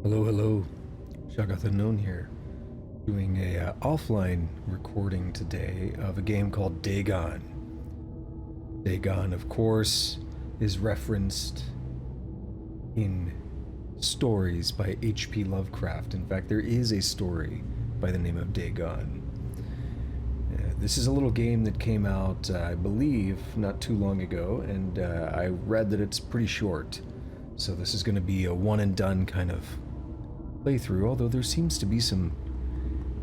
Hello, hello. Shagath Unknown here, doing a offline recording today of a game called Dagon. Dagon, of course, is referenced in stories by H.P. Lovecraft. In fact, there is a story by the name of Dagon. This is a little game that came out, I believe, not too long ago, and I read that it's pretty short. So this is going to be a one and done kind of playthrough, although there seems to be some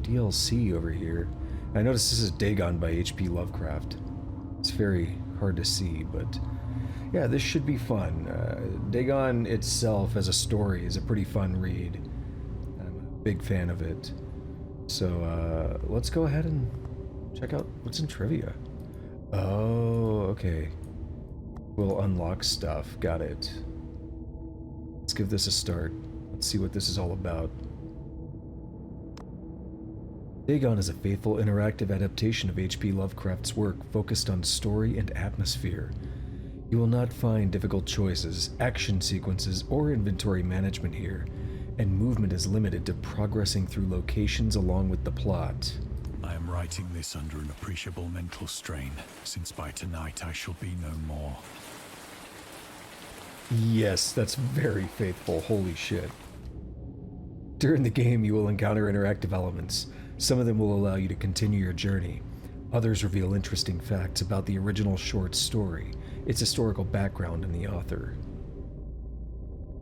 DLC over here. I noticed this is Dagon by H.P. Lovecraft. It's very hard to see, but yeah, this should be fun. Dagon itself as a story is a pretty fun read. I'm a big fan of it. So let's go ahead and check out what's in trivia. Oh, okay. We'll unlock stuff. Got it. Let's give this a start. Let's see what this is all about. Dagon is a faithful interactive adaptation of H.P. Lovecraft's work focused on story and atmosphere. You will not find difficult choices, action sequences, or inventory management here, and movement is limited to progressing through locations along with the plot. I am writing this under an appreciable mental strain, since by tonight I shall be no more. Yes, that's very faithful. Holy shit. During the game, you will encounter interactive elements. Some of them will allow you to continue your journey. Others reveal interesting facts about the original short story, its historical background, and the author.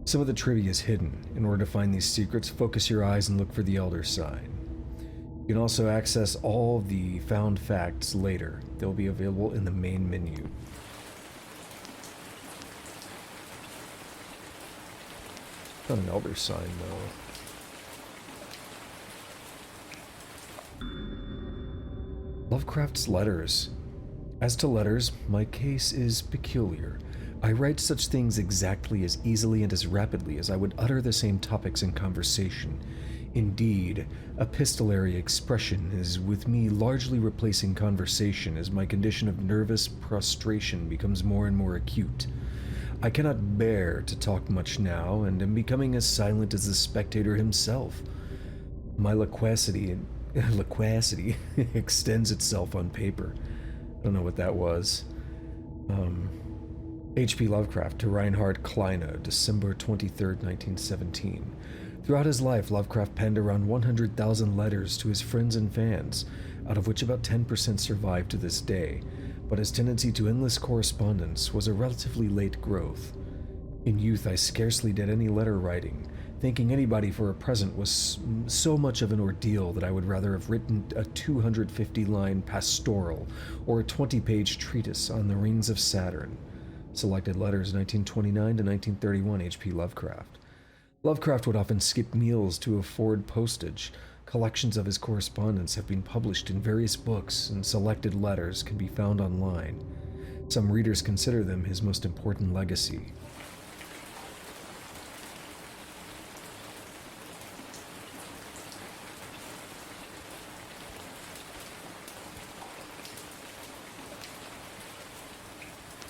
Some of the trivia is hidden. In order to find these secrets, focus your eyes and look for the Elder sign. You can also access all the found facts later. They'll be available in the main menu. Not an Elder sign, though. Lovecraft's letters. As to letters, my case is peculiar. I write such things exactly as easily and as rapidly as I would utter the same topics in conversation. Indeed, epistolary expression is with me largely replacing conversation as my condition of nervous prostration becomes more and more acute. I cannot bear to talk much now, and am becoming as silent as the spectator himself. My loquacity extends itself on paper. I don't know what that was. H.P. Lovecraft to Reinhard Kleine, December 23rd, 1917. Throughout his life, Lovecraft penned around 100,000 letters to his friends and fans, out of which about 10% survive to this day, but his tendency to endless correspondence was a relatively late growth. In youth, I scarcely did any letter writing, thanking anybody for a present was so much of an ordeal that I would rather have written a 250-line pastoral or a 20-page treatise on the rings of Saturn. Selected letters 1929 to 1931 H.P. Lovecraft. Lovecraft would often skip meals to afford postage. Collections of his correspondence have been published in various books, and selected letters can be found online. Some readers consider them his most important legacy.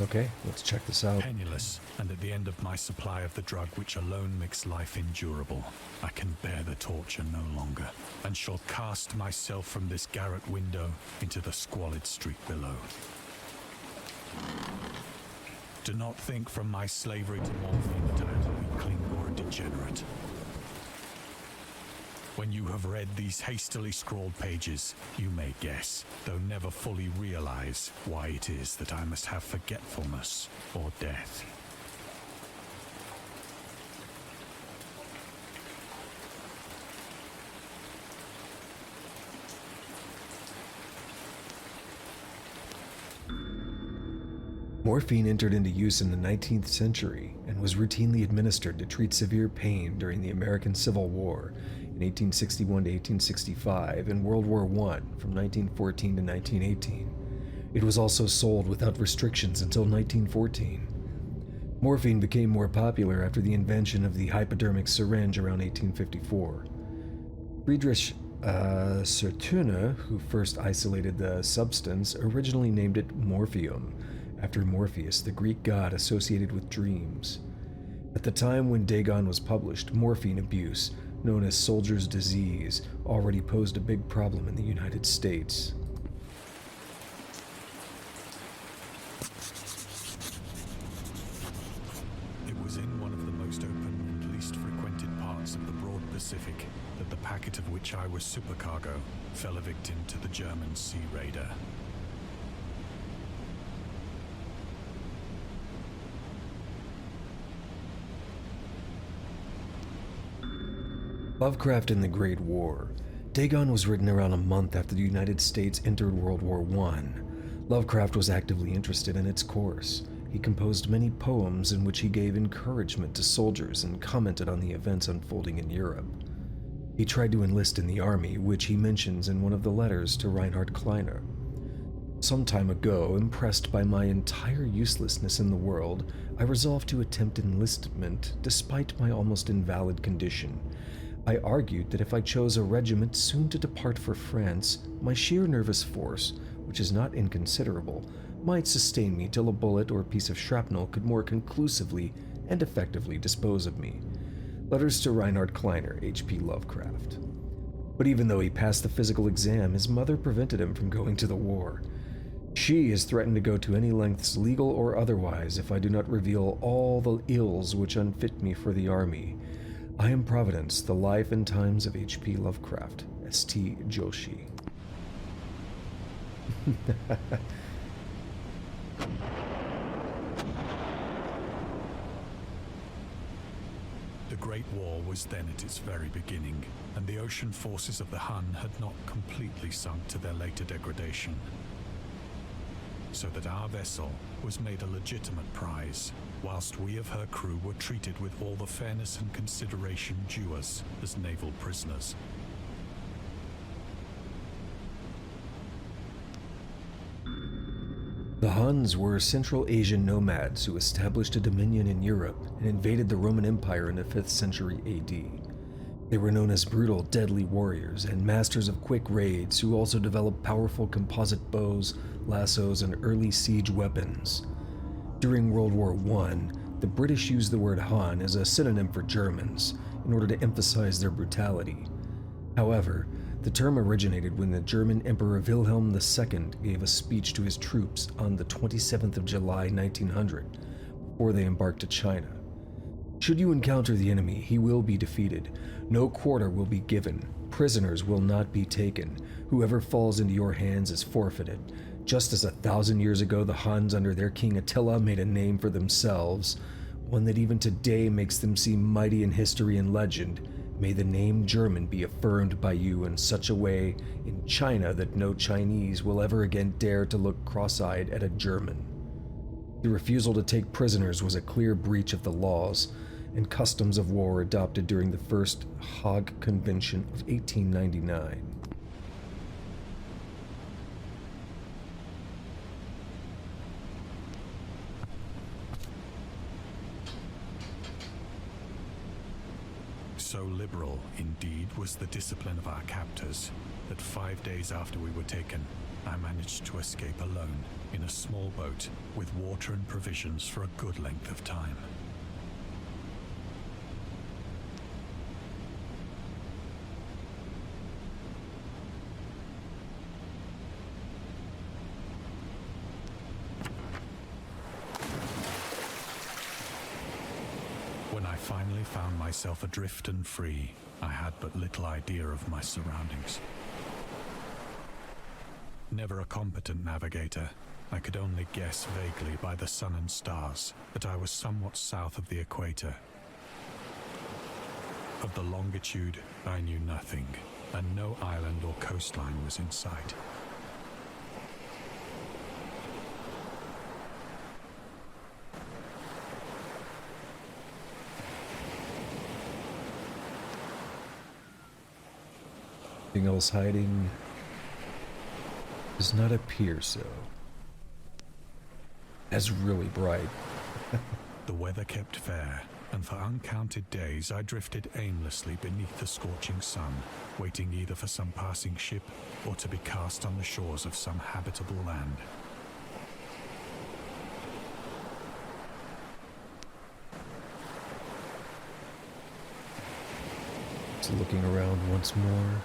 Okay, let's check this out. Penniless, and at the end of my supply of the drug which alone makes life endurable, I can bear the torture no longer, and shall cast myself from this garret window into the squalid street below. Do not think from my slavery to morphine that I am a weakling or a degenerate. When you have read these hastily scrawled pages, you may guess, though never fully realize, why it is that I must have forgetfulness or death. Morphine entered into use in the 19th century and was routinely administered to treat severe pain during the American Civil War in 1861 to 1865 and World War I from 1914 to 1918. It was also sold without restrictions until 1914. Morphine became more popular after the invention of the hypodermic syringe around 1854. Friedrich Sertune, who first isolated the substance, originally named it morphium, after Morpheus, the Greek god associated with dreams. At the time when Dagon was published, morphine abuse, known as soldier's disease, already posed a big problem in the United States. It was in one of the most open and least frequented parts of the broad Pacific that the packet of which I was supercargo fell a victim to the German sea raider. Lovecraft in the Great War. Dagon was written around a month after the United States entered World War I. Lovecraft was actively interested in its course. He composed many poems in which he gave encouragement to soldiers and commented on the events unfolding in Europe. He tried to enlist in the army, which he mentions in one of the letters to Reinhard Kleiner. Some time ago, impressed by my entire uselessness in the world, I resolved to attempt enlistment despite my almost invalid condition. I argued that if I chose a regiment soon to depart for France, my sheer nervous force, which is not inconsiderable, might sustain me till a bullet or piece of shrapnel could more conclusively and effectively dispose of me. Letters to Reinhard Kleiner, H.P. Lovecraft. But even though he passed the physical exam, his mother prevented him from going to the war. She has threatened to go to any lengths, legal or otherwise, if I do not reveal all the ills which unfit me for the army. I am Providence, the life and times of H.P. Lovecraft, S.T. Joshi. The Great War was then at its very beginning, and the ocean forces of the Hun had not completely sunk to their later degradation. So that our vessel was made a legitimate prize, whilst we of her crew were treated with all the fairness and consideration due us as naval prisoners. The Huns were Central Asian nomads who established a dominion in Europe and invaded the Roman Empire in the 5th century AD. They were known as brutal, deadly warriors and masters of quick raids who also developed powerful composite bows, lassos, and early siege weapons. During World War I, the British used the word Han as a synonym for Germans in order to emphasize their brutality. However, the term originated when the German Emperor Wilhelm II gave a speech to his troops on the 27th of July 1900 before they embarked to China. Should you encounter the enemy, he will be defeated. No quarter will be given. Prisoners will not be taken. Whoever falls into your hands is forfeited. Just as 1,000 years ago the Huns under their king Attila made a name for themselves, one that even today makes them seem mighty in history and legend, may the name German be affirmed by you in such a way in China that no Chinese will ever again dare to look cross-eyed at a German. The refusal to take prisoners was a clear breach of the laws and customs of war adopted during the First Hague Convention of 1899. So liberal, indeed, was the discipline of our captors that 5 days after we were taken, I managed to escape alone in a small boat with water and provisions for a good length of time. When I finally found myself adrift and free, I had but little idea of my surroundings. Never a competent navigator, I could only guess vaguely by the sun and stars that I was somewhat south of the equator. Of the longitude, I knew nothing, and no island or coastline was in sight. Anything else hiding? Does not appear so. That's really bright. The weather kept fair, and for uncounted days I drifted aimlessly beneath the scorching sun, waiting either for some passing ship or to be cast on the shores of some habitable land. looking around once more.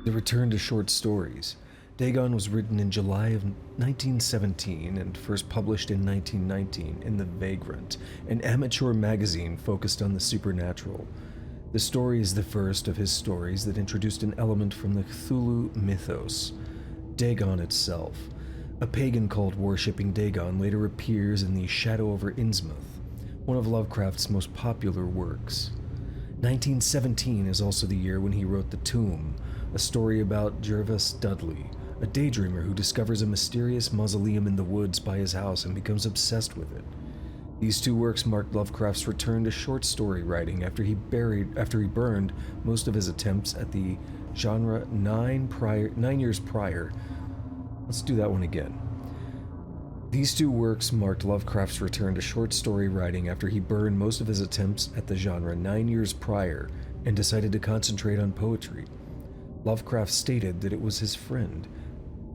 The return to short stories. Dagon was written in July of 1917 and first published in 1919 in The Vagrant, an amateur magazine focused on the supernatural. The story is the first of his stories that introduced an element from the Cthulhu mythos. Dagon itself, a pagan cult worshipping Dagon, later appears in The Shadow over Innsmouth, one of Lovecraft's most popular works. 1917 is also the year when he wrote The Tomb, a story about Jervis Dudley, a daydreamer who discovers a mysterious mausoleum in the woods by his house and becomes obsessed with it. These two works marked Lovecraft's return to short story writing after he burned most of his attempts at the genre 9 years prior. Let's do that one again. These two works marked Lovecraft's return to short story writing after he burned most of his attempts at the genre 9 years prior and decided to concentrate on poetry. Lovecraft stated that it was his friend,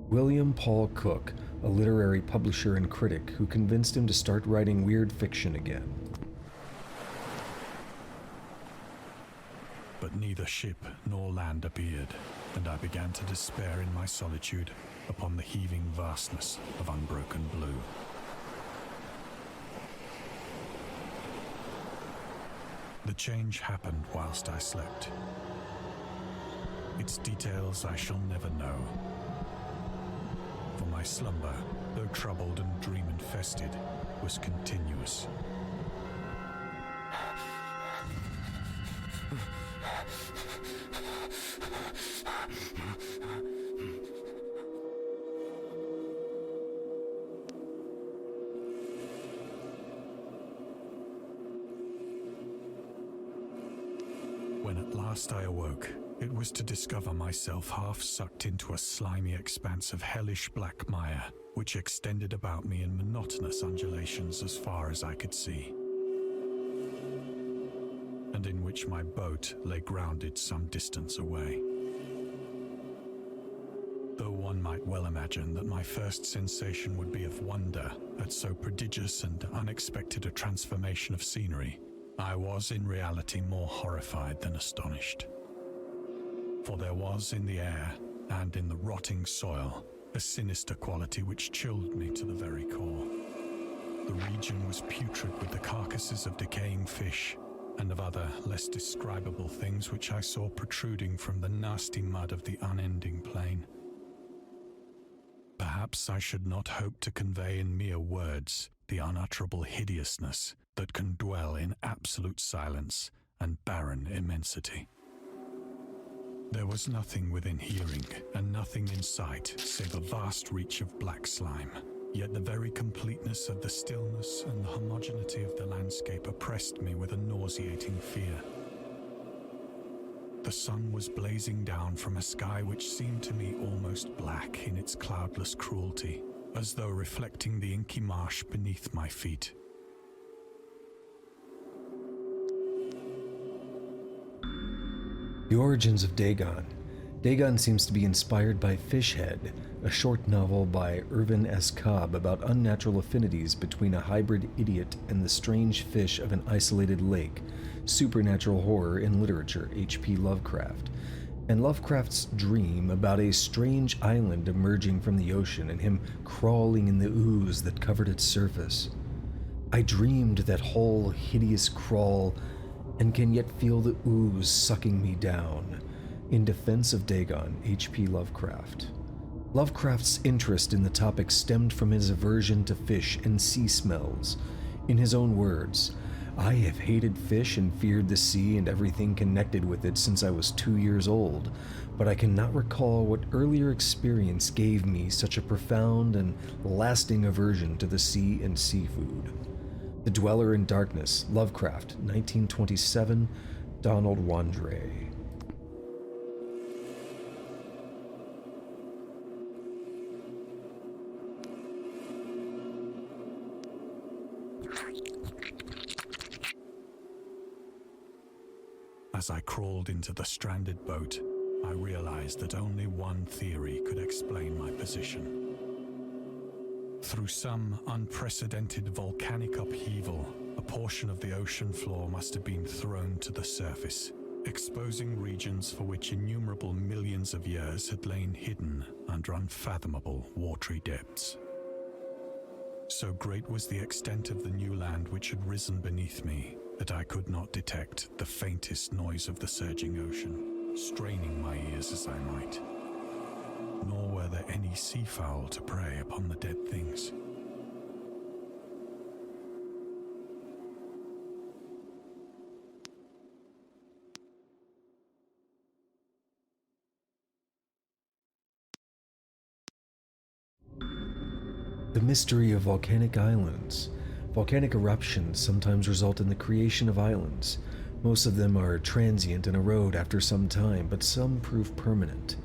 William Paul Cook, a literary publisher and critic, who convinced him to start writing weird fiction again. But neither ship nor land appeared, and I began to despair in my solitude upon the heaving vastness of unbroken blue. The change happened whilst I slept. Its details I shall never know. For my slumber, though troubled and dream-infested, was continuous. When at last I awoke, it was to discover myself half sucked into a slimy expanse of hellish black mire, which extended about me in monotonous undulations as far as I could see, and in which my boat lay grounded some distance away. Though one might well imagine that my first sensation would be of wonder at so prodigious and unexpected a transformation of scenery, I was in reality more horrified than astonished. For there was in the air and in the rotting soil a sinister quality which chilled me to the very core. The region was putrid with the carcasses of decaying fish and of other less describable things which I saw protruding from the nasty mud of the unending plain. Perhaps I should not hope to convey in mere words the unutterable hideousness that can dwell in absolute silence and barren immensity. There was nothing within hearing and nothing in sight save a vast reach of black slime, yet the very completeness of the stillness and the homogeneity of the landscape oppressed me with a nauseating fear. The sun was blazing down from a sky which seemed to me almost black in its cloudless cruelty, as though reflecting the inky marsh beneath my feet. The origins of Dagon. Dagon seems to be inspired by Fishhead, a short novel by Irvin S. Cobb about unnatural affinities between a hybrid idiot and the strange fish of an isolated lake, supernatural horror in literature, H.P. Lovecraft, and Lovecraft's dream about a strange island emerging from the ocean and him crawling in the ooze that covered its surface. I dreamed that whole hideous crawl and can yet feel the ooze sucking me down. In defense of Dagon, H.P. Lovecraft. Lovecraft's interest in the topic stemmed from his aversion to fish and sea smells. In his own words, "I have hated fish and feared the sea and everything connected with it since I was 2 years old, but I cannot recall what earlier experience gave me such a profound and lasting aversion to the sea and seafood." The Dweller in Darkness, Lovecraft, 1927, Donald Wandre. As I crawled into the stranded boat, I realized that only one theory could explain my position. Through some unprecedented volcanic upheaval, A portion of the ocean floor must have been thrown to the surface, exposing regions for which innumerable millions of years had lain hidden under unfathomable watery depths. So great was the extent of the new land which had risen beneath me that I could not detect the faintest noise of the surging ocean, straining my ears as I might. Nor were there any seafowl to prey upon the dead things. The mystery of volcanic islands. Volcanic eruptions sometimes result in the creation of islands. Most of them are transient and erode after some time, but some prove permanent.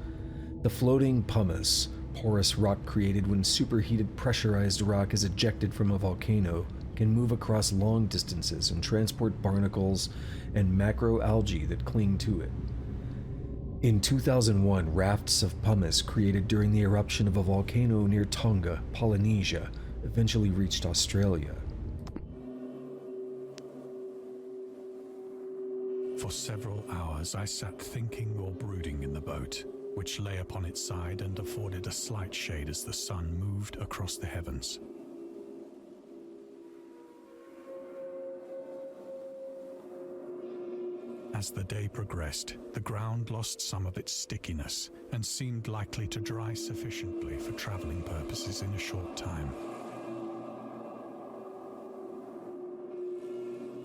The floating pumice, porous rock created when superheated pressurized rock is ejected from a volcano, can move across long distances and transport barnacles and macroalgae that cling to it. In 2001, rafts of pumice created during the eruption of a volcano near Tonga, Polynesia, eventually reached Australia. For several hours I sat thinking or brooding in the boat, which lay upon its side and afforded a slight shade as the sun moved across the heavens. As the day progressed, the ground lost some of its stickiness and seemed likely to dry sufficiently for traveling purposes in a short time.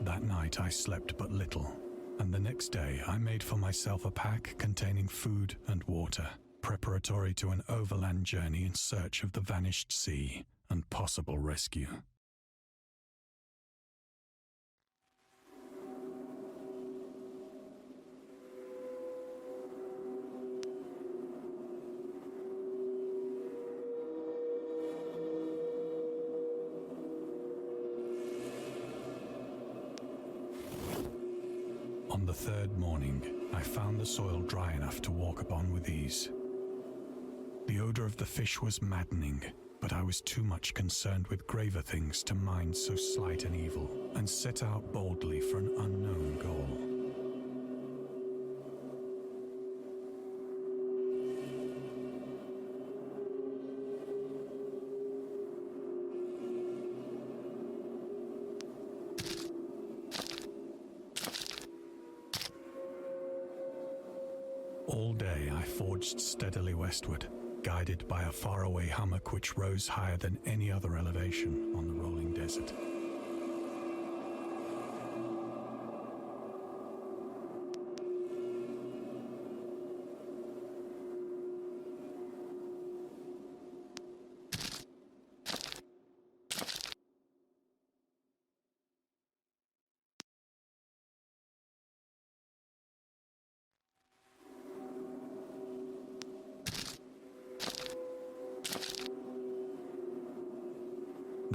That night I slept but little, and the next day I made for myself a pack containing food and water, preparatory to an overland journey in search of the vanished sea and possible rescue. On the third morning, I found the soil dry enough to walk upon with ease. The odor of the fish was maddening, but I was too much concerned with graver things to mind so slight an evil, and set out boldly for an unknown goal. All day I forged steadily westward, guided by a faraway hummock which rose higher than any other elevation on the rolling desert.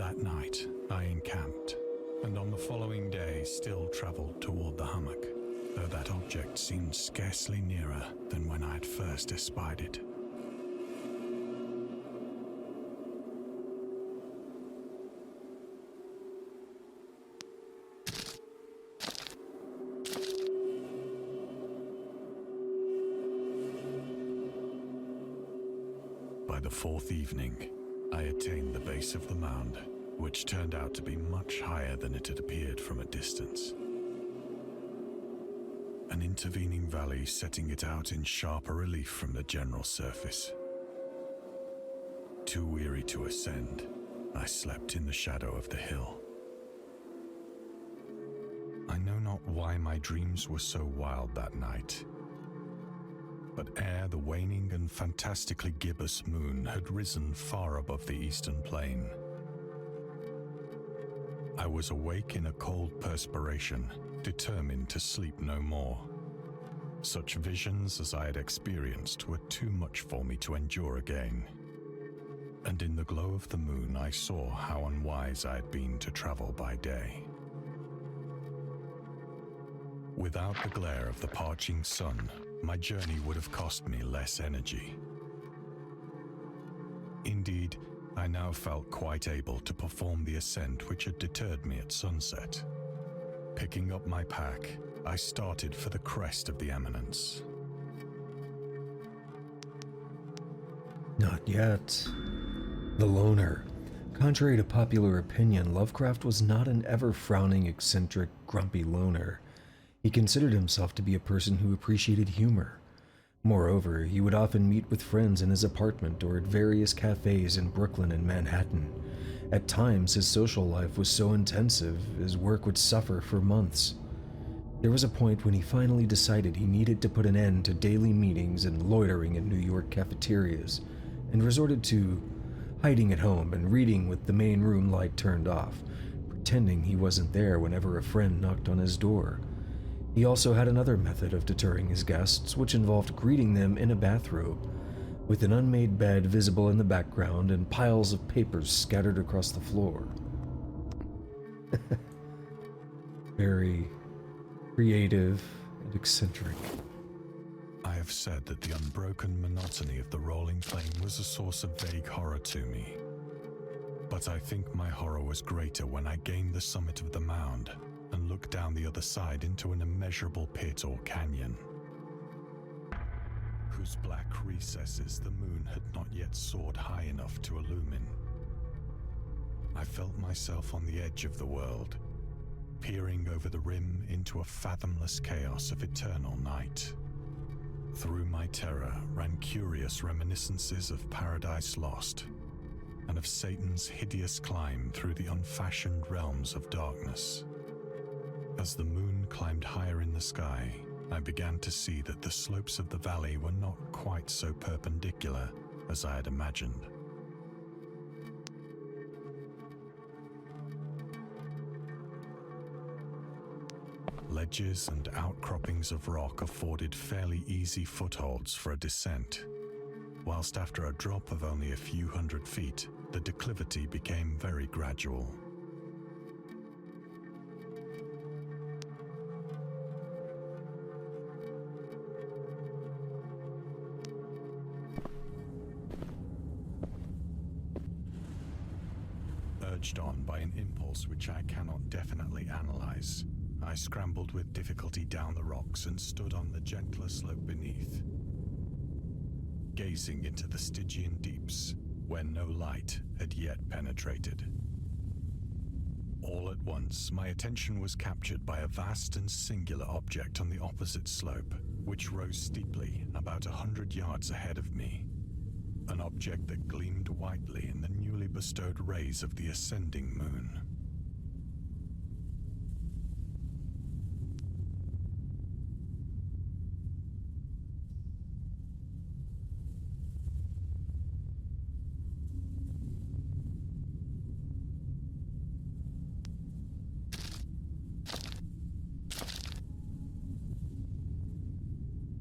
That night, I encamped, and on the following day still travelled toward the hummock, though that object seemed scarcely nearer than when I had first espied it. By the fourth evening, I attained the base of the mound, which turned out to be much higher than it had appeared from a distance. An intervening valley setting it out in sharper relief from the general surface. Too weary to ascend, I slept in the shadow of the hill. I know not why my dreams were so wild that night, but ere the waning and fantastically gibbous moon had risen far above the eastern plain, I was awake in a cold perspiration, determined to sleep no more. Such visions as I had experienced were too much for me to endure again. And in the glow of the moon I saw how unwise I had been to travel by day. Without the glare of the parching sun, my journey would have cost me less energy. Indeed, I now felt quite able to perform the ascent which had deterred me at sunset. Picking up my pack, I started for the crest of the eminence. Not yet. The loner. Contrary to popular opinion, Lovecraft was not an ever-frowning, eccentric, grumpy loner. He considered himself to be a person who appreciated humor. Moreover, he would often meet with friends in his apartment or at various cafes in Brooklyn and Manhattan. At times, his social life was so intensive, his work would suffer for months. There was a point when he finally decided he needed to put an end to daily meetings and loitering in New York cafeterias, and resorted to hiding at home and reading with the main room light turned off, pretending he wasn't there whenever a friend knocked on his door. He also had another method of deterring his guests, which involved greeting them in a bathrobe, with an unmade bed visible in the background and piles of papers scattered across the floor. Very creative and eccentric. I have said that the unbroken monotony of the rolling plain was a source of vague horror to me. But I think my horror was greater when I gained the summit of the mound and looked down the other side into an immeasurable pit or canyon, whose black recesses the moon had not yet soared high enough to illumine. I felt myself on the edge of the world, peering over the rim into a fathomless chaos of eternal night. Through my terror ran curious reminiscences of Paradise Lost, and of Satan's hideous climb through the unfashioned realms of darkness. As the moon climbed higher in the sky, I began to see that the slopes of the valley were not quite so perpendicular as I had imagined. Ledges and outcroppings of rock afforded fairly easy footholds for a descent, whilst after a drop of only a few hundred feet, the declivity became very gradual. Urged on by an impulse which I cannot definitely analyze, I scrambled with difficulty down the rocks and stood on the gentler slope beneath, gazing into the Stygian deeps where no light had yet penetrated. All at once, my attention was captured by a vast and singular object on the opposite slope, which rose steeply about 100 yards ahead of me. An object that gleamed whitely in the newly bestowed rays of the ascending moon.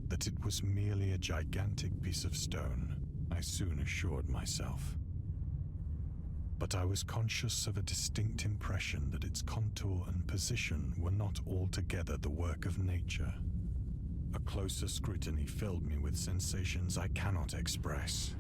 That it was merely a gigantic piece of stone, I soon assured myself. But I was conscious of a distinct impression that its contour and position were not altogether the work of nature. A closer scrutiny filled me with sensations I cannot express.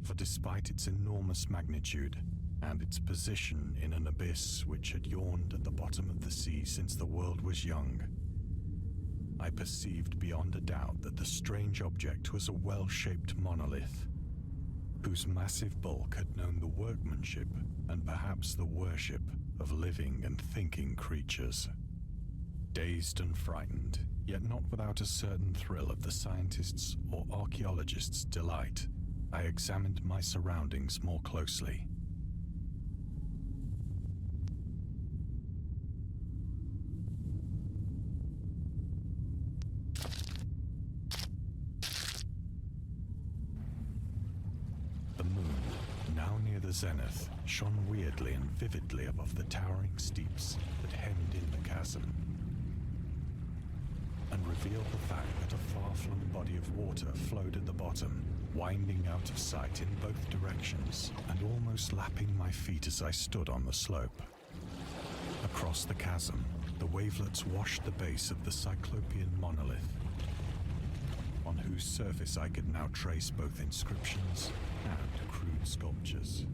For despite its enormous magnitude, and its position in an abyss which had yawned at the bottom of the sea since the world was young, I perceived beyond a doubt that the strange object was a well-shaped monolith, whose massive bulk had known the workmanship and perhaps the worship of living and thinking creatures. Dazed and frightened, yet not without a certain thrill of the scientist's or archaeologist's delight, I examined my surroundings more closely. The moon, now near the zenith, shone weirdly and vividly above the towering steeps that hemmed in the chasm, and revealed the fact that a far-flung body of water flowed at the bottom, winding out of sight in both directions, and almost lapping my feet as I stood on the slope. Across the chasm, the wavelets washed the base of the Cyclopean monolith, on whose surface I could now trace both inscriptions and crude sculptures.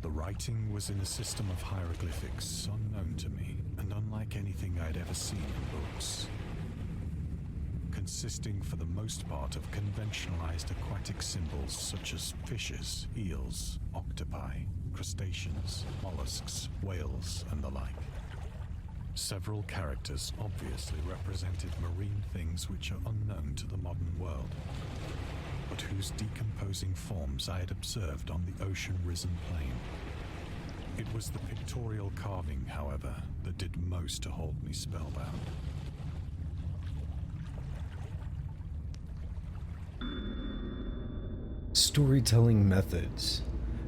The writing was in a system of hieroglyphics unknown to me and unlike anything I'd ever seen in books, consisting for the most part of conventionalized aquatic symbols such as fishes, eels, octopi, crustaceans, mollusks, whales, and the like. Several characters obviously represented marine things which are unknown to the modern world, but whose decomposing forms I had observed on the ocean-risen plain. It was the pictorial carving, however, that did most to hold me spellbound. Storytelling methods.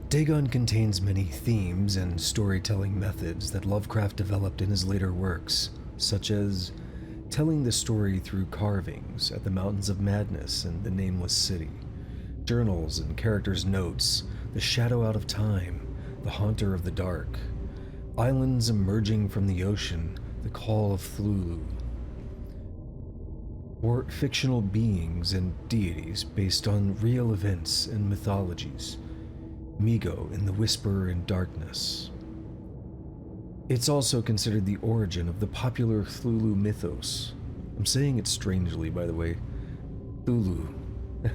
Dagon contains many themes and storytelling methods that Lovecraft developed in his later works, such as telling the story through carvings at the Mountains of Madness and the Nameless City, journals and characters' notes, the shadow out of time, the haunter of the dark, islands emerging from the ocean, the call of Cthulhu, or fictional beings and deities based on real events and mythologies, Migo in The Whisperer in Darkness. It's also considered the origin of the popular Cthulhu mythos. I'm saying it strangely, by the way. Cthulhu.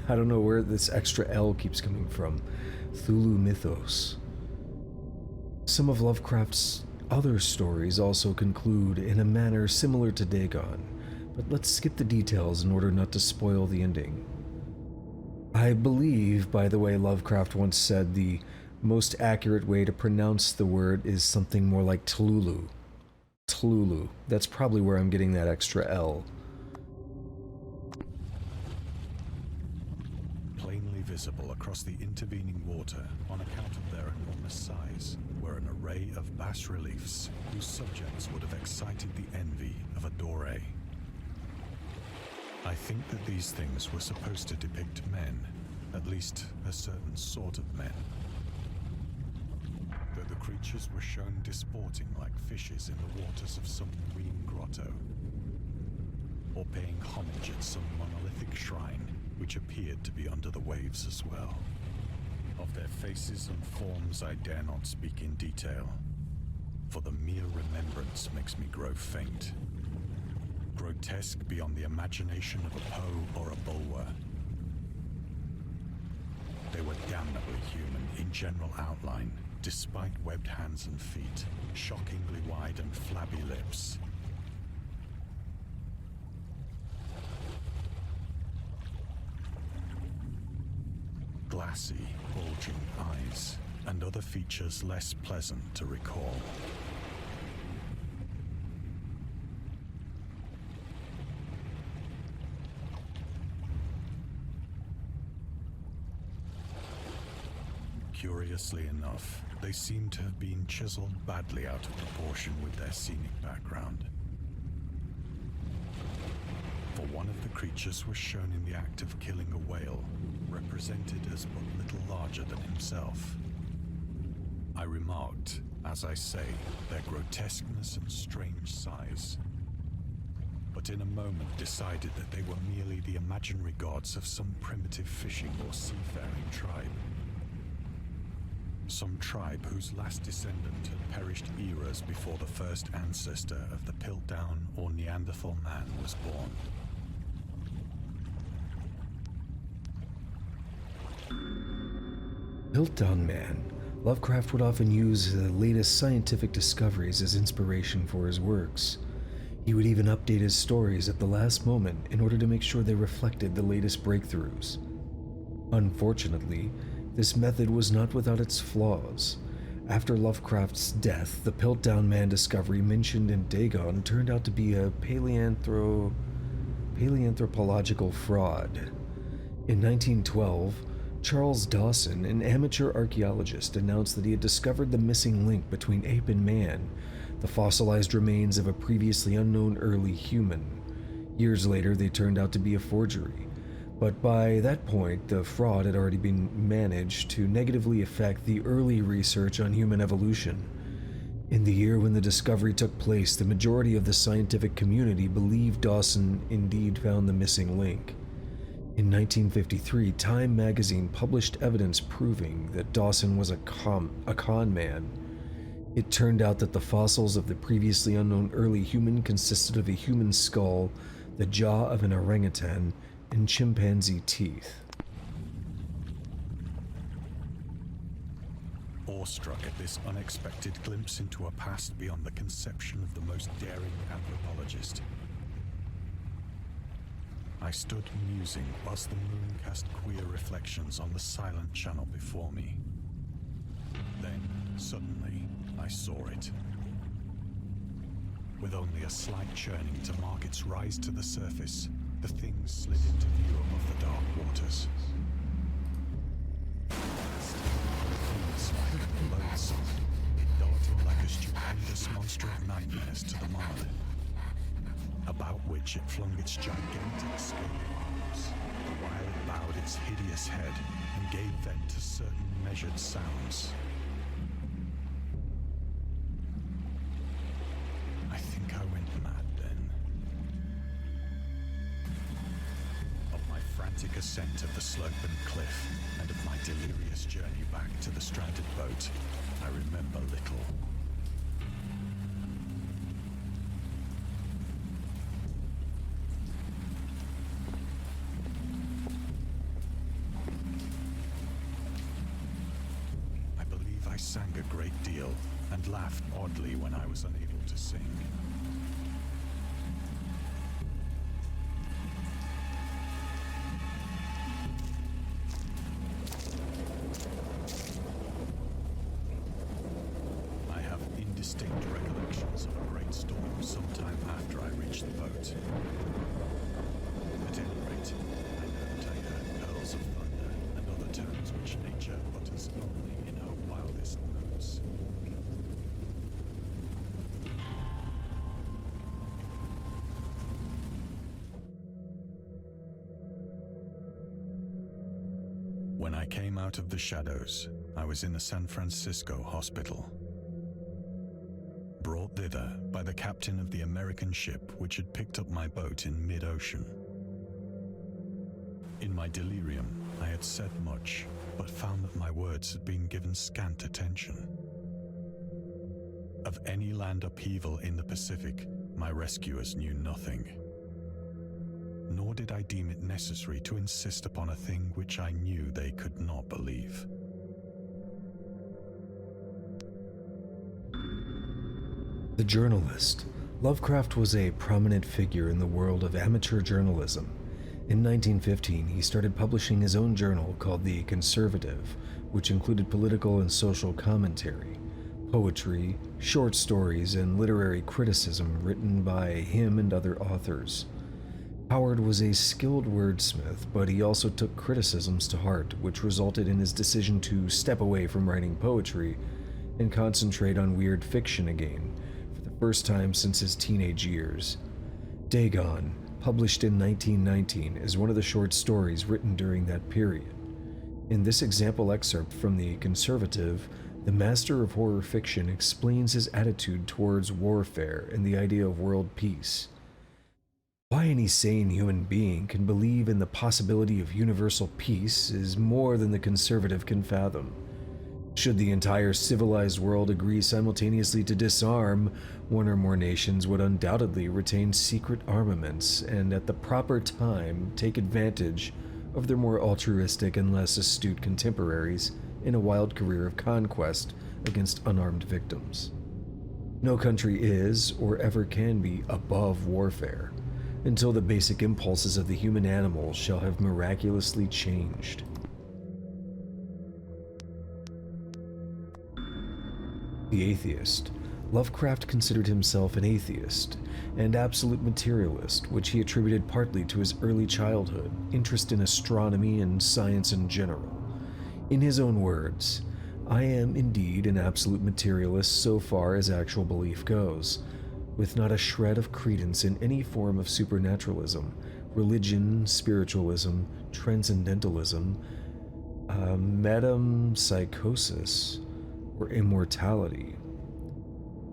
I don't know where this extra L keeps coming from. Cthulhu mythos. Some of Lovecraft's other stories also conclude in a manner similar to Dagon, but let's skip the details in order not to spoil the ending. I believe, by the way, Lovecraft once said the most accurate way to pronounce the word is something more like Tlulu. Tlulu. That's probably where I'm getting that extra L. Plainly visible across the intervening water on account of their enormous size were an array of bas-reliefs whose subjects would have excited the envy of a Doré. I think that these things were supposed to depict men, at least a certain sort of men. Though the creatures were shown disporting like fishes in the waters of some marine grotto, or paying homage at some monolithic shrine which appeared to be under the waves as well. Of their faces and forms I dare not speak in detail, for the mere remembrance makes me grow faint. Grotesque beyond the imagination of a Poe or a Bulwer. They were damnably human in general outline, despite webbed hands and feet, shockingly wide and flabby lips. Glassy, bulging eyes, and other features less pleasant to recall. Curiously enough, they seem to have been chiseled badly out of proportion with their scenic background. For one of the creatures was shown in the act of killing a whale, represented as but little larger than himself. I remarked, as I say, their grotesqueness and strange size, but in a moment decided that they were merely the imaginary gods of some primitive fishing or seafaring tribe. Some tribe whose last descendant had perished eras before the first ancestor of the Piltdown or Neanderthal man was born. Piltdown Man. Lovecraft would often use the latest scientific discoveries as inspiration for his works. He would even update his stories at the last moment in order to make sure they reflected the latest breakthroughs. Unfortunately, this method was not without its flaws. After Lovecraft's death, the Piltdown Man discovery mentioned in Dagon turned out to be a paleanthropological fraud. In 1912, Charles Dawson, an amateur archaeologist, announced that he had discovered the missing link between ape and man, the fossilized remains of a previously unknown early human. Years later, they turned out to be a forgery, but by that point, the fraud had already been managed to negatively affect the early research on human evolution. In the year when the discovery took place, the majority of the scientific community believed Dawson indeed found the missing link. In 1953, Time magazine published evidence proving that Dawson was a con man. It turned out that the fossils of the previously unknown early human consisted of a human skull, the jaw of an orangutan, and chimpanzee teeth. Awestruck at this unexpected glimpse into a past beyond the conception of the most daring anthropologist, I stood musing whilst the moon cast queer reflections on the silent channel before me. Then, suddenly, I saw it. With only a slight churning to mark its rise to the surface, the thing slid into view above the dark waters. Vast, loathsome, it darted like a stupendous monster of nightmares to the mud, about which it flung its gigantic scaly arms, while it bowed its hideous head and gave vent to certain measured sounds. I think I went mad then. Of my frantic ascent of the slope and cliff, and of my delirious journey back to the stranded boat, I remember little. I sang a great deal and laughed oddly when I was unable to sing. I have indistinct recollections of a great storm sometime after I reached the boat. At any rate, I know that I heard pearls of thunder and other tones which nature utters only in her wildest moods. When I came out of the shadows, I was in a San Francisco hospital, brought thither by the captain of the American ship which had picked up my boat in mid-ocean. In my delirium, I had said much, but found that my words had been given scant attention. Of any land upheaval in the Pacific, my rescuers knew nothing. Nor did I deem it necessary to insist upon a thing which I knew they could not believe. The journalist. Lovecraft was a prominent figure in the world of amateur journalism. In 1915, he started publishing his own journal called The Conservative, which included political and social commentary, poetry, short stories, and literary criticism written by him and other authors. Howard was a skilled wordsmith, but he also took criticisms to heart, which resulted in his decision to step away from writing poetry and concentrate on weird fiction again, for the first time since his teenage years. Dagon, published in 1919, is one of the short stories written during that period. In this example excerpt from The Conservative, the master of horror fiction explains his attitude towards warfare and the idea of world peace. Why any sane human being can believe in the possibility of universal peace is more than the conservative can fathom. Should the entire civilized world agree simultaneously to disarm, one or more nations would undoubtedly retain secret armaments and at the proper time take advantage of their more altruistic and less astute contemporaries in a wild career of conquest against unarmed victims. No country is, or ever can be, above warfare, until the basic impulses of the human animal shall have miraculously changed. The Atheist. Lovecraft considered himself an atheist and absolute materialist, which he attributed partly to his early childhood, interest in astronomy and science in general. In his own words, "I am indeed an absolute materialist so far as actual belief goes, with not a shred of credence in any form of supernaturalism, religion, spiritualism, transcendentalism, metempsychosis, or immortality.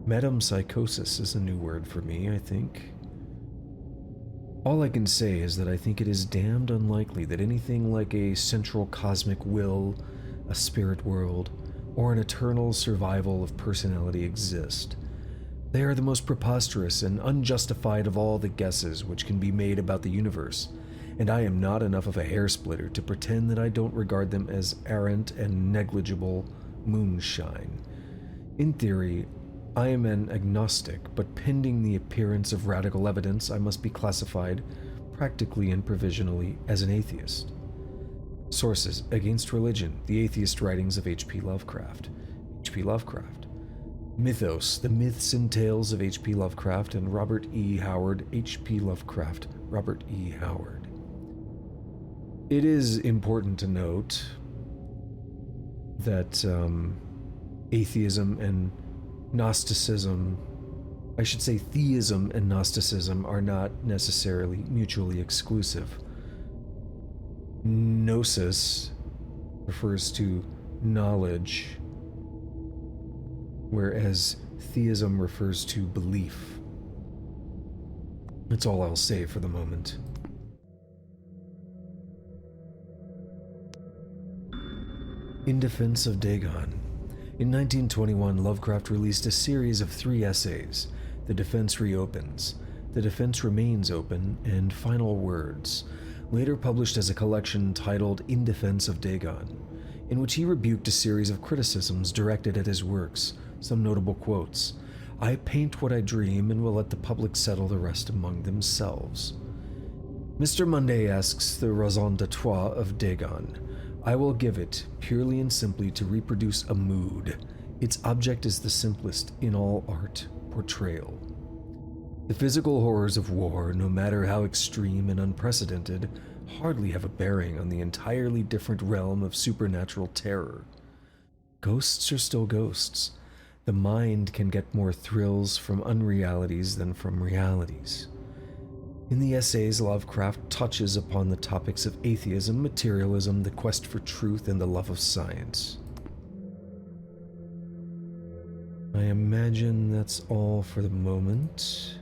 Metempsychosis is a new word for me, I think. All I can say is that I think it is damned unlikely that anything like a central cosmic will, a spirit world, or an eternal survival of personality exist. They are the most preposterous and unjustified of all the guesses which can be made about the universe, and I am not enough of a hair-splitter to pretend that I don't regard them as errant and negligible moonshine. In theory, I am an agnostic, but pending the appearance of radical evidence, I must be classified, practically and provisionally, as an atheist. Sources: Against Religion, The Atheist Writings of H.P. Lovecraft. H.P. Lovecraft. Mythos, The Myths and Tales of H.P. Lovecraft and Robert E. Howard. H.P. Lovecraft, Robert E. Howard. It is important to note that atheism and Gnosticism, I should say theism and Gnosticism, are not necessarily mutually exclusive. Gnosis refers to knowledge, whereas theism refers to belief. That's all I'll say for the moment. In Defense of Dagon. In 1921, Lovecraft released a series of 3 essays, The Defense Reopens, The Defense Remains Open, and Final Words, later published as a collection titled In Defense of Dagon, in which he rebuked a series of criticisms directed at his works. Some notable quotes: "I paint what I dream and will let the public settle the rest among themselves." Mr. Monday asks the raison d'etre of Dagon. "I will give it, purely and simply, to reproduce a mood. Its object is the simplest in all art, portrayal. The physical horrors of war, no matter how extreme and unprecedented, hardly have a bearing on the entirely different realm of supernatural terror. Ghosts are still ghosts. The mind can get more thrills from unrealities than from realities." In the essays, Lovecraft touches upon the topics of atheism, materialism, the quest for truth, and the love of science. I imagine that's all for the moment.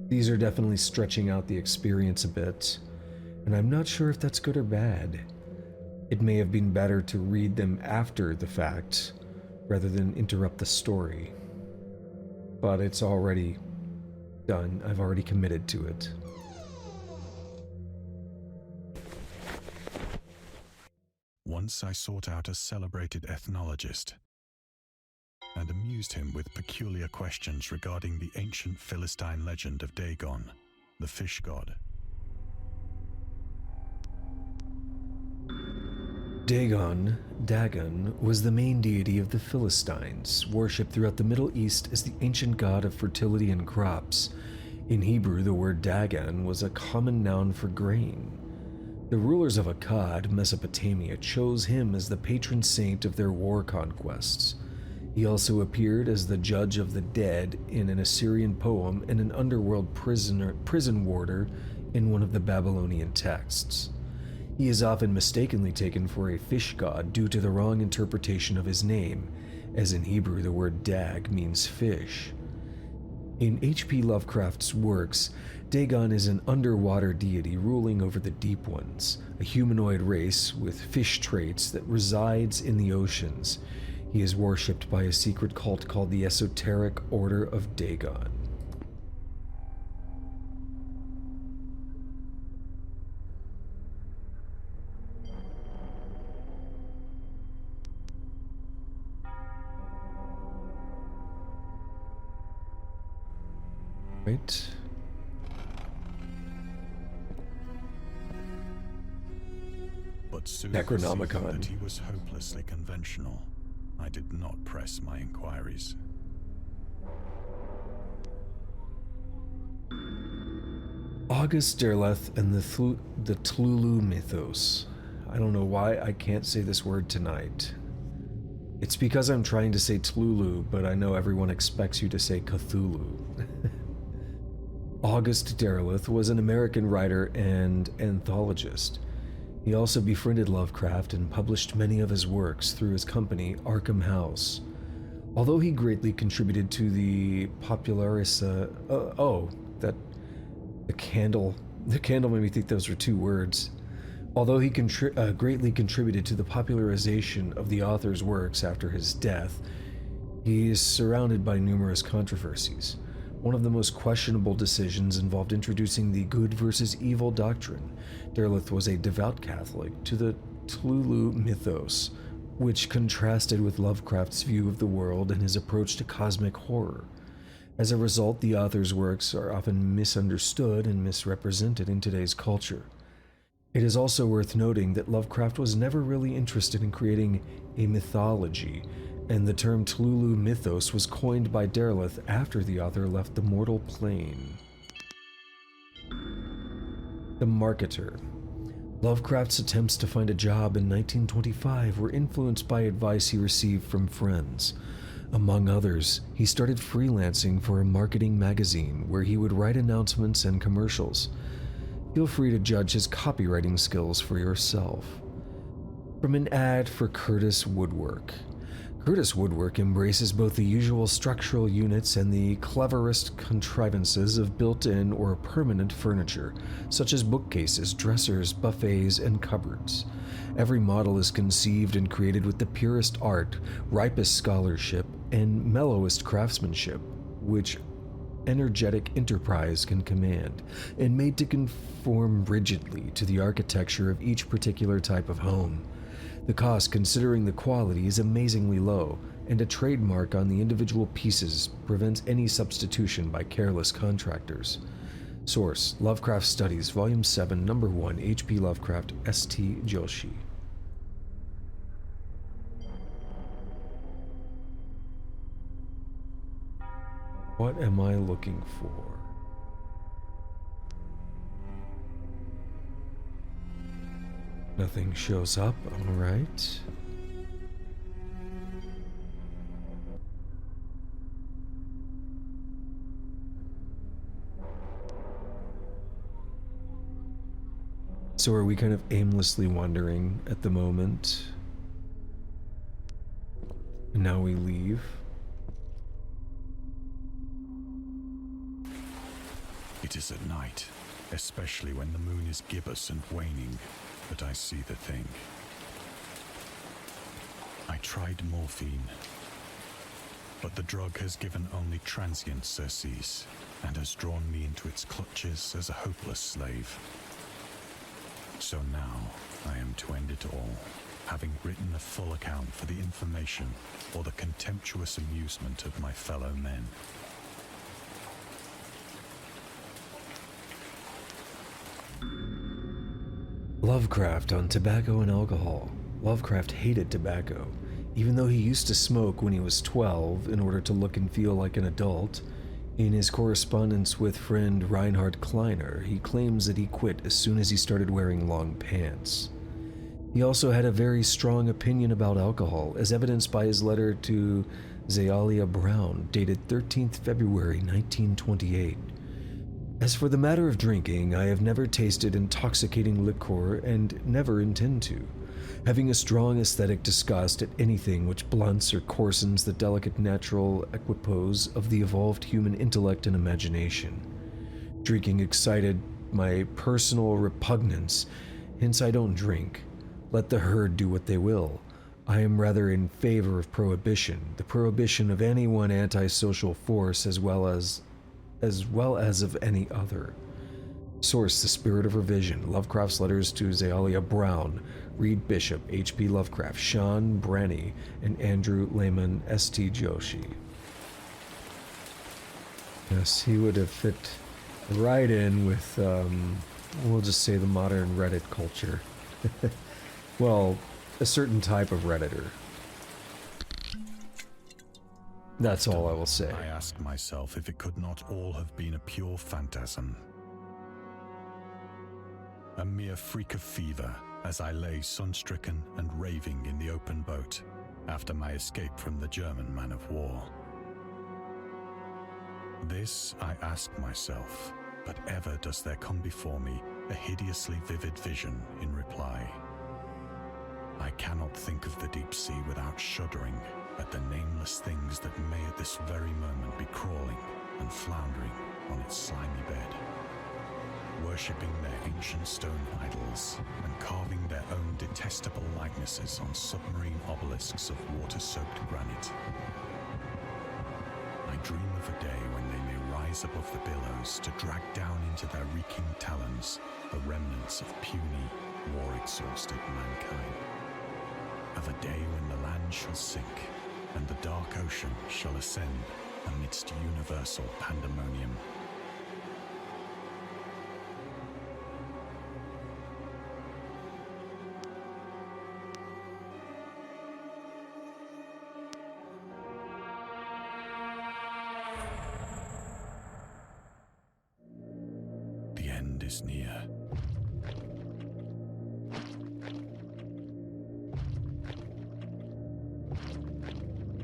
These are definitely stretching out the experience a bit, and I'm not sure if that's good or bad. It may have been better to read them after the fact, rather than interrupt the story. But it's already done. I've already committed to it. Once I sought out a celebrated ethnologist and amused him with peculiar questions regarding the ancient Philistine legend of Dagon, the fish god. Dagon, was the main deity of the Philistines, worshipped throughout the Middle East as the ancient god of fertility and crops. In Hebrew, the word Dagon was a common noun for grain. The rulers of Akkad, Mesopotamia, chose him as the patron saint of their war conquests. He also appeared as the judge of the dead in an Assyrian poem and an underworld prison warder in one of the Babylonian texts. He is often mistakenly taken for a fish god due to the wrong interpretation of his name, as in Hebrew the word dag means fish. In H.P. Lovecraft's works, Dagon is an underwater deity ruling over the deep ones, a humanoid race with fish traits that resides in the oceans. He is worshipped by a secret cult called the Esoteric Order of Dagon. Right. But soon Necronomicon. that he was hopelessly conventional, I did not press my inquiries. August Derleth and the Tlulu mythos. I don't know why I can't say this word tonight. It's because I'm trying to say Tlulu, but I know everyone expects you to say Cthulhu. August Derleth was an American writer and anthologist. He also befriended Lovecraft and published many of his works through his company, Arkham House. Although he greatly contributed to the the candle made me think those were two words. Although he greatly contributed to the popularization of the author's works after his death, he is surrounded by numerous controversies. One of the most questionable decisions involved introducing the good versus evil doctrine. Derleth was a devout Catholic to the Tlulu mythos, which contrasted with Lovecraft's view of the world and his approach to cosmic horror. As a result, the author's works are often misunderstood and misrepresented in today's culture. It is also worth noting that Lovecraft was never really interested in creating a mythology, and the term Tlulu mythos was coined by Derleth after the author left the mortal plane. The Marketer. Lovecraft's attempts to find a job in 1925 were influenced by advice he received from friends. Among others, he started freelancing for a marketing magazine where he would write announcements and commercials. Feel free to judge his copywriting skills for yourself. From an ad for Curtis Woodwork. Curtis Woodwork embraces both the usual structural units and the cleverest contrivances of built-in or permanent furniture, such as bookcases, dressers, buffets, and cupboards. Every model is conceived and created with the purest art, ripest scholarship, and mellowest craftsmanship, which energetic enterprise can command, and made to conform rigidly to the architecture of each particular type of home. The cost, considering the quality, is amazingly low, and a trademark on the individual pieces prevents any substitution by careless contractors. Source: Lovecraft Studies, Volume 7, Number 1, H.P. Lovecraft, S.T. Joshi. What am I looking for? Nothing shows up, alright. So are we kind of aimlessly wandering at the moment? And now we leave? It is at night, especially when the moon is gibbous and waning, that I see the thing. I tried morphine, but the drug has given only transient surcease and has drawn me into its clutches as a hopeless slave. So now I am to end it all, having written a full account for the information or the contemptuous amusement of my fellow men. Lovecraft on tobacco and alcohol. Lovecraft hated tobacco, even though he used to smoke when he was 12 in order to look and feel like an adult. In his correspondence with friend Reinhard Kleiner, he claims that he quit as soon as he started wearing long pants. He also had a very strong opinion about alcohol, as evidenced by his letter to Zealia Brown, dated 13th February 1928. As for the matter of drinking, I have never tasted intoxicating liquor and never intend to, having a strong aesthetic disgust at anything which blunts or coarsens the delicate natural equipoise of the evolved human intellect and imagination. Drinking excited my personal repugnance, hence I don't drink. Let the herd do what they will. I am rather in favor of prohibition, the prohibition of any one antisocial force as well as of any other. Source: The Spirit of Revision, Lovecraft's Letters to Zealia Brown, Reed Bishop, H.P. Lovecraft, Sean Branney, and Andrew Lehman, S.T. Joshi. Yes, he would have fit right in with, we'll just say the modern Reddit culture. Well, a certain type of Redditor. That's all I will say. I ask myself if it could not all have been a pure phantasm. A mere freak of fever as I lay sun-stricken and raving in the open boat, after my escape from the German man of war. This I ask myself, but ever does there come before me a hideously vivid vision in reply. I cannot think of the deep sea without shuddering at the nameless things that may at this very moment be crawling and floundering on its slimy bed, worshipping their ancient stone idols and carving their own detestable likenesses on submarine obelisks of water-soaked granite. I dream of a day when they may rise above the billows to drag down into their reeking talons the remnants of puny, war-exhausted mankind. Of a day when the land shall sink and the dark ocean shall ascend amidst universal pandemonium. The end is near.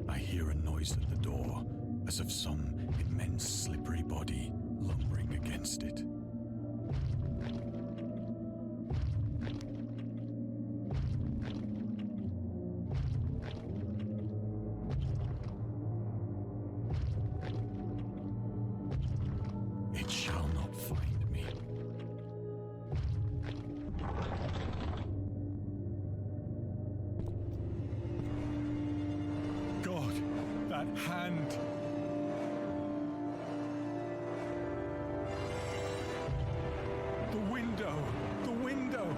I hear a noise at the door, as of some immense slippery body lumbering against it. It shall not find me. God, that hand! The window! The window!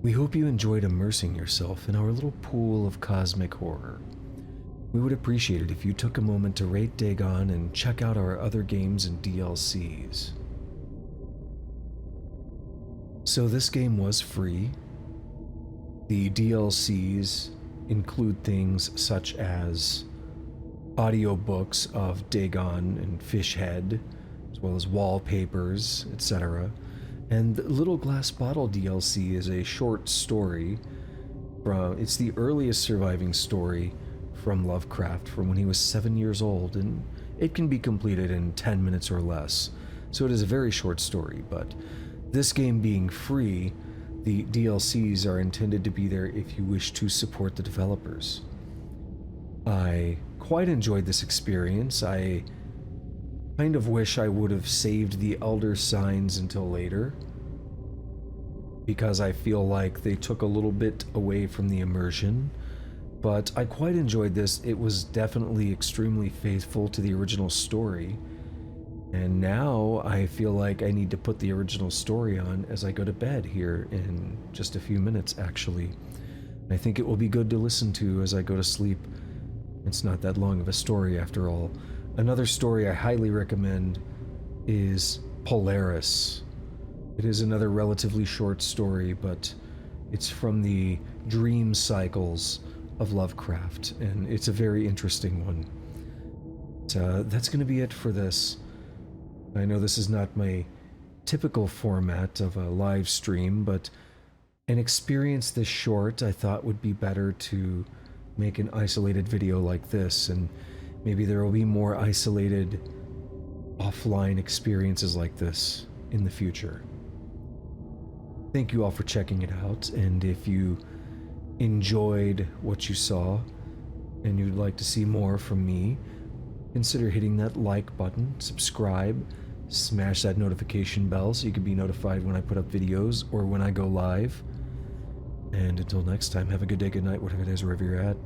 We hope you enjoyed immersing yourself in our little pool of cosmic horror. We would appreciate it if you took a moment to rate Dagon and check out our other games and DLCs. So this game was free. The DLCs include things such as audiobooks of Dagon and Fishhead, as well as wallpapers, etc. And the Little Glass Bottle DLC is a short story it's the earliest surviving story from Lovecraft from when he was 7 years old, and it can be completed in 10 minutes or less. So it is a very short story, but this game being free, the DLCs are intended to be there if you wish to support the developers. I quite enjoyed this experience. I kind of wish I would have saved the Elder Signs until later, because I feel like they took a little bit away from the immersion, but I quite enjoyed this. It was definitely extremely faithful to the original story, and now I feel like I need to put the original story on as I go to bed here in just a few minutes, actually. I think it will be good to listen to as I go to sleep. It's not that long of a story after all. Another story I highly recommend is Polaris. It is another relatively short story, but it's from the dream cycles of Lovecraft, and it's a very interesting one. That's going to be it for this. I know this is not my typical format of a live stream, but an experience this short I thought would be better to make an isolated video like this, and maybe there will be more isolated offline experiences like this in the future. Thank you all for checking it out, and if you enjoyed what you saw and you'd like to see more from me, consider hitting that like button, subscribe, smash that notification bell so you can be notified when I put up videos or when I go live. And until next time, have a good day, good night, whatever it is, wherever you're at.